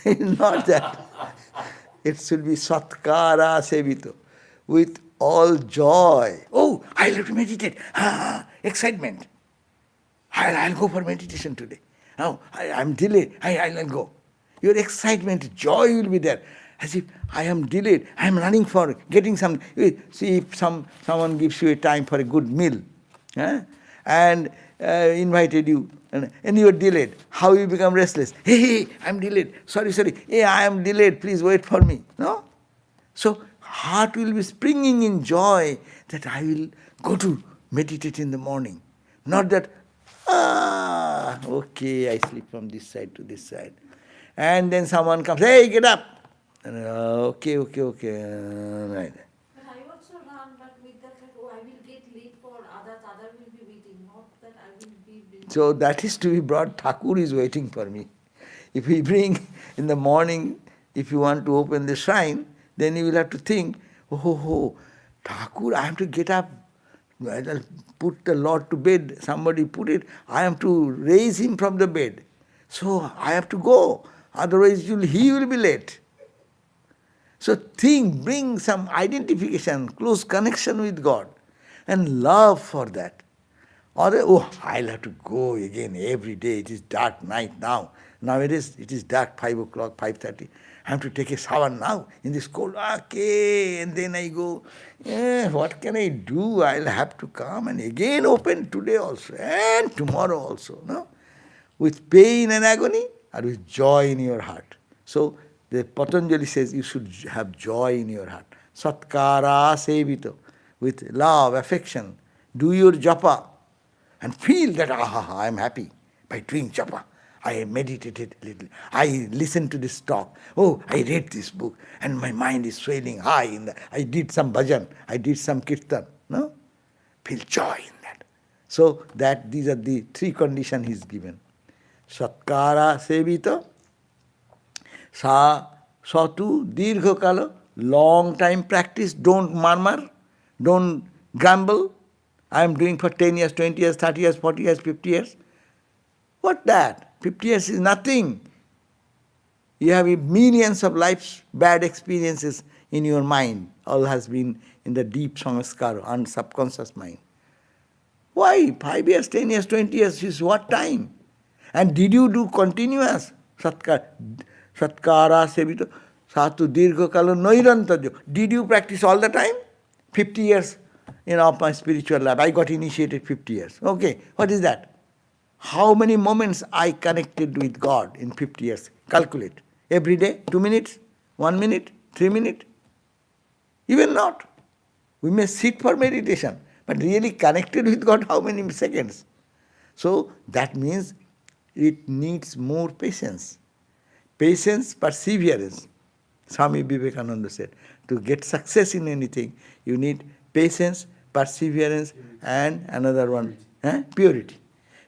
It's not that. It should be Satkara Sevito, with all joy. Oh, I'll have to meditate. Excitement. I'll go for meditation today. Oh, I'm delayed. I'll go. Your excitement, joy will be there. As if I am delayed, I am running for getting some. See, if someone gives you a time for a good meal, and invited you, and you are delayed, how you become restless? Hey, I'm delayed. Sorry. Hey, I am delayed. Please wait for me. No? So heart will be springing in joy that I will go to meditate in the morning. Not that, okay, I sleep from this side to this side. And then someone comes, hey, get up. And, okay. But I also run, but with that, I will get late for others, others will be waiting, not that I will be waiting. So that is to be brought. Thakur is waiting for me. If we bring in the morning, if you want to open the shrine, then you will have to think, Thakur, I have to get up. I'll put the Lord to bed. Somebody put it. I have to raise him from the bed. So I have to go. Otherwise he will be late. So bring some identification, close connection with God, and love for that. Or, I'll have to go again every day. It is dark night now. Nowadays it is dark, 5 o'clock, 5:30. I have to take a shower now in this cold. Okay, and then I go. What can I do? I'll have to come and again open today also and tomorrow also. No? With pain and agony or with joy in your heart. So the Patanjali says you should have joy in your heart. Satkara sevito. With love, affection. Do your japa. And feel that, I am happy by doing japa. I meditated a little. I listened to this talk. Oh, I read this book. And my mind is swelling high. I did some bhajan. I did some kirtan. No? Feel joy in that. So these are the 3 conditions he is given. Satkara sevita. Satu dirghakala. Long time practice. Don't murmur. Don't grumble. I am doing for 10 years, 20 years, 30 years, 40 years, 50 years. What that? 50 years is nothing. You have millions of life's bad experiences in your mind. All has been in the deep samskara and subconscious mind. Why? 5 years, 10 years, 20 years is what time? And did you do continuous? Satkara sevito, satu dirghakala nairantarjo. Did you practice all the time? 50 years of my spiritual life. I got initiated 50 years. Okay, what is that? How many moments I connected with God in 50 years? Calculate. Every day, 2 minutes, 1 minute, 3 minutes? Even not. We may sit for meditation, but really connected with God, how many seconds? So that means it needs more patience. Patience, perseverance. Swami Vivekananda said, to get success in anything, you need patience, perseverance, and another one, purity.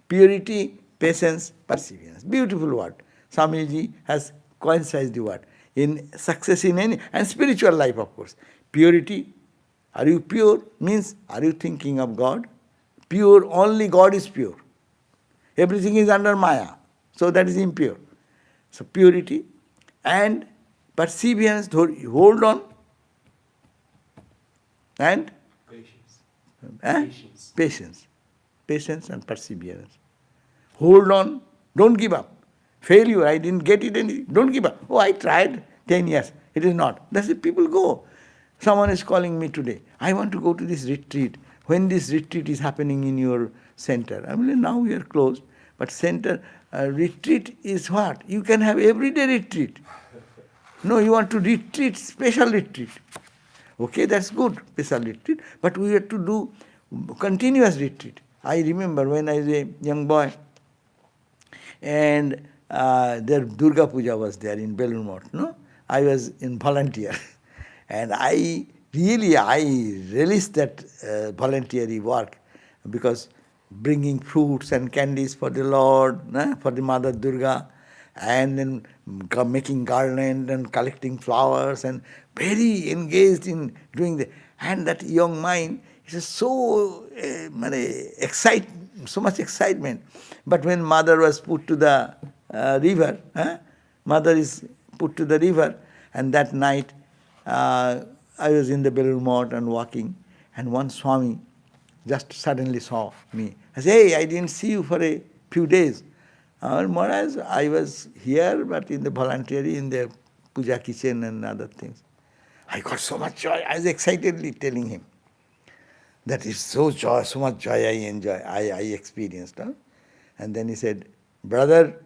Purity, patience, perseverance. Beautiful word. Swamiji has coincided the word. In success in any, and spiritual life, of course. Purity, are you pure? Means, are you thinking of God? Pure, only God is pure. Everything is under Maya. So that is impure. So purity and perseverance, hold on, and Patience. Patience. Patience and perseverance. Hold on, don't give up. Failure, I didn't get it, don't give up. Oh, I tried 10 years, it is not. That's it, people go. Someone is calling me today, I want to go to this retreat. When this retreat is happening in your center? I mean, now we are closed, but center, retreat is what? You can have everyday retreat. No, you want to retreat, special retreat. Okay, that's good, special retreat, but we have to do continuous retreat. I remember when I was a young boy, and their Durga Puja was there in Belur Math, no? I was in volunteer. And I relished that voluntary work, because bringing fruits and candies for the Lord, for the Mother Durga, and then making garland and collecting flowers, and very engaged in doing that. And that young mind is so so much excitement. But when mother was put to the river, mother is put to the river, and that night I was in the Belur Math and walking, and one Swami just suddenly saw me. I said, hey, I didn't see you for a few days. Maharaj, I was here, but in the voluntary, in the puja kitchen and other things. I got so much joy. I was excitedly telling him. That is so much joy I enjoy, I experienced. Huh? And then he said, brother,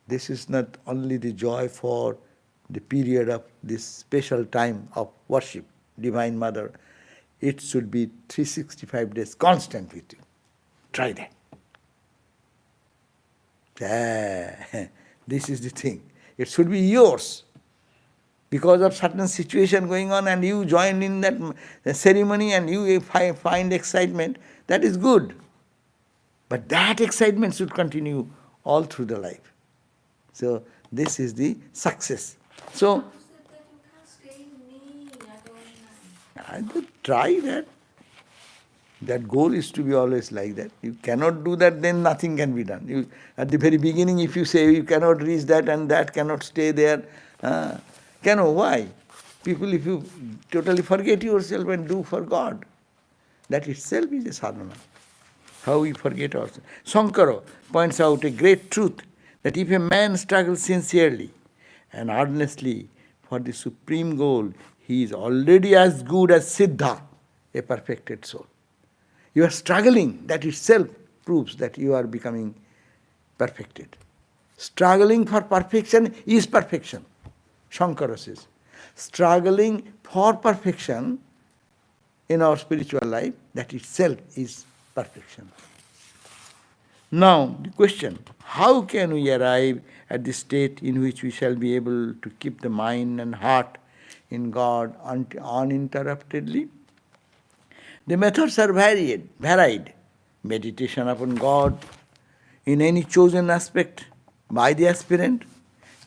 this is not only the joy for the period of this special time of worship, Divine Mother. It should be 365 days constant with you. Try that. This is the thing. It should be yours. Because of certain situation going on and you join in that ceremony and you find excitement, that is good. But that excitement should continue all through the life. So this is the success. So Said that you can't stay in me at all times. try that. That goal is to be always like that. You cannot do that, then nothing can be done. At the very beginning, if you say you cannot reach that and that cannot stay there, why? People, if you totally forget yourself and do for God, that itself is a sadhana. How we forget ourselves. Sankara points out a great truth, that if a man struggles sincerely and earnestly for the supreme goal, he is already as good as Siddha, a perfected soul. You are struggling, that itself proves that you are becoming perfected. Struggling for perfection is perfection. Shankara says, struggling for perfection in our spiritual life, that itself is perfection. Now, the question, how can we arrive at the state in which we shall be able to keep the mind and heart in God uninterruptedly? The methods are varied. Meditation upon God in any chosen aspect by the aspirant,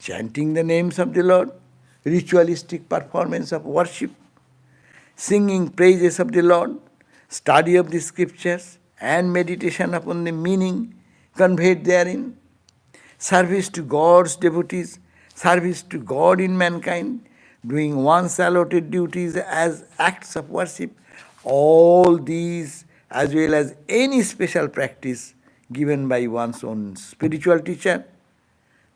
chanting the names of the Lord, ritualistic performance of worship, singing praises of the Lord, study of the scriptures, and meditation upon the meaning conveyed therein, service to God's devotees, service to God in mankind, doing one's allotted duties as acts of worship, all these, as well as any special practice given by one's own spiritual teacher,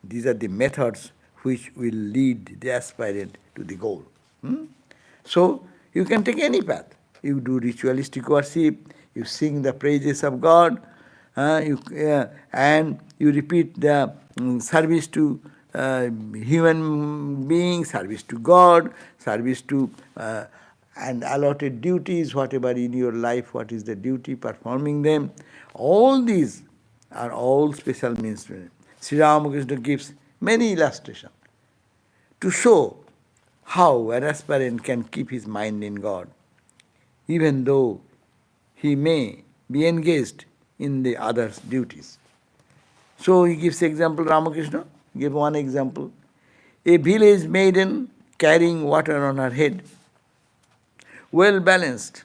these are the methods which will lead the aspirant to the goal. So, you can take any path. You do ritualistic worship, you sing the praises of God, and you repeat the service to human beings, service to God, service to and allotted duties, whatever in your life, what is the duty, performing them. All these are all special means. Sri Ramakrishna gives many illustrations to show how an aspirant can keep his mind in God, even though he may be engaged in the others' duties. So he gives example, Ramakrishna, give one example. A village maiden carrying water on her head, well balanced,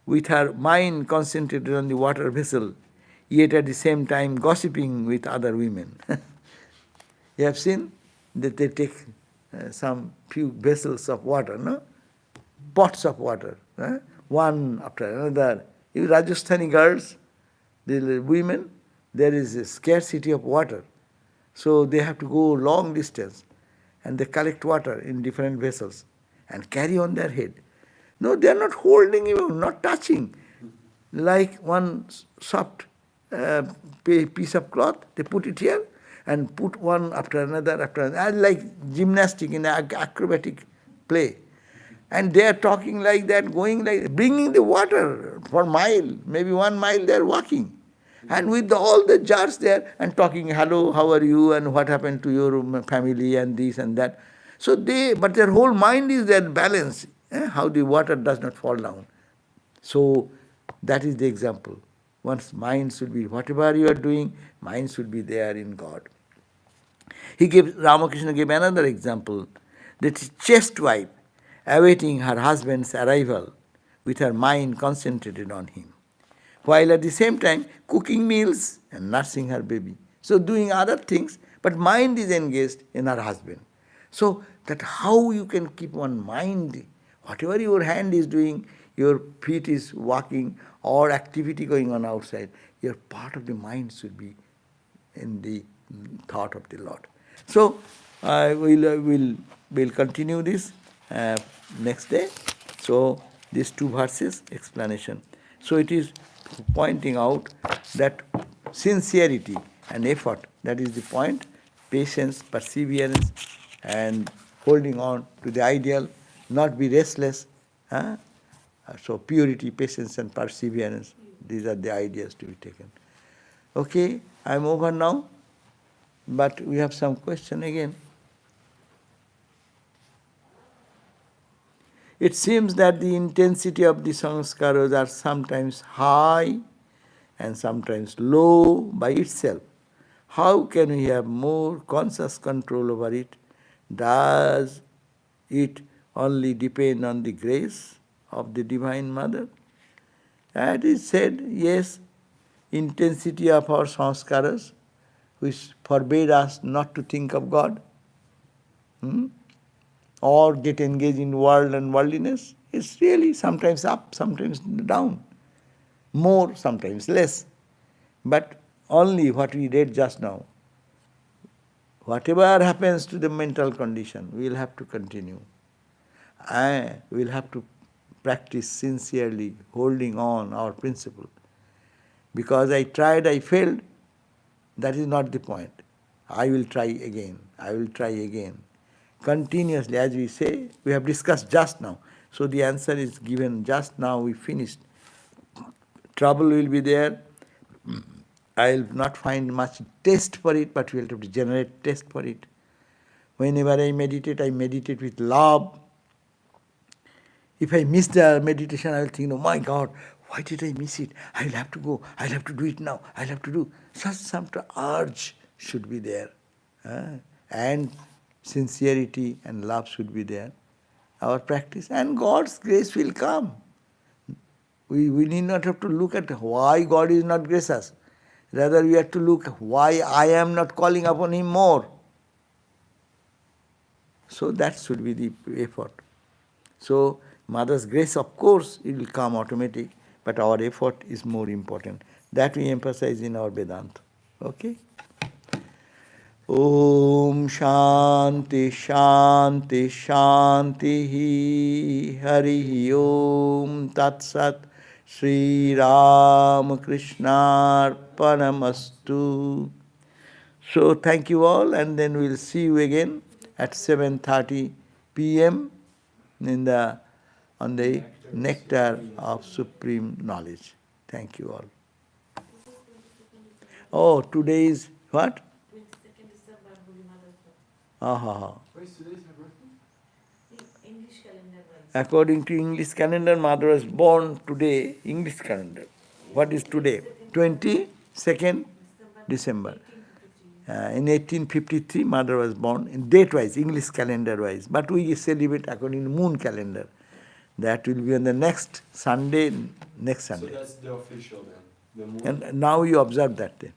with her mind concentrated on the water vessel, yet at the same time gossiping with other women. You have seen that they take some few vessels of water, no? Pots of water, one after another. You Rajasthani girls, the women, there is a scarcity of water. So they have to go long distance and they collect water in different vessels and carry on their head. No, they are not holding even, not touching. Like one soft piece of cloth, they put it here and put one after another, like gymnastic in acrobatic play. And they are talking like that, going like, bringing the water for mile, maybe 1 mile they are walking. And with all the jars there and talking, hello, how are you, and what happened to your family, and this and that. So but their whole mind is their balance, how the water does not fall down. So that is the example. One's mind should be, whatever you are doing, mind should be there in God. Ramakrishna gave another example, that a chaste wife awaiting her husband's arrival with her mind concentrated on him, while at the same time cooking meals and nursing her baby. So doing other things, but mind is engaged in her husband. So that how you can keep one mind, whatever your hand is doing, your feet is walking, or activity going on outside, your part of the mind should be in the thought of the Lord. So we'll continue this next day. So these 2 verses explanation. So it is pointing out that sincerity and effort, that is the point, patience, perseverance, and holding on to the ideal, not be restless. So purity, patience, and perseverance, these are the ideas to be taken. Okay, I'm over now, but we have some question again. It seems that the intensity of the sanskaras are sometimes high and sometimes low by itself. How can we have more conscious control over it? Does it only depend on the grace of the Divine Mother? It is said, yes, intensity of our sanskaras, which forbade us not to think of God, or get engaged in world and worldliness, is really sometimes up, sometimes down, more, sometimes less. But only what we read just now, whatever happens to the mental condition, we will have to continue. We will have to practice sincerely, holding on our principle. Because I tried, I failed, that is not the point. I will try again, I will try again. Continuously, as we say, we have discussed just now. So the answer is given just now, we finished. Trouble will be there. I will not find much taste for it, but we will have to generate taste for it. Whenever I meditate with love. If I miss the meditation, I will think, oh my God, why did I miss it? I will have to go, I will have to do it now, I will have to do. Such some urge should be there. And sincerity and love should be there. Our practice, and God's grace will come. We need not have to look at why God is not gracious. Rather, we have to look why I am not calling upon Him more. So that should be the effort. So Mother's grace, of course, it will come automatic, but our effort is more important. That we emphasize in our Vedanta. Okay? Om Shanti Shanti Shanti Hari Om Tat Sat Sri Ram Krishna Arpanamastu. So thank you all, and then we'll see you again at 7:30 p.m. on the nectar of supreme knowledge. Thank you all. Oh, today is what? 22nd December, Holy Mother's birthday. Aha. Wait, today's her birthday? English calendar wise. According to English calendar, Mother was born today, English calendar. What is today? 22nd December. In 1853, Mother was born, in date-wise, English calendar-wise. But we celebrate according to moon calendar. That will be on the next Sunday, next Sunday. So that's the official then? The moon? And now you observe that day.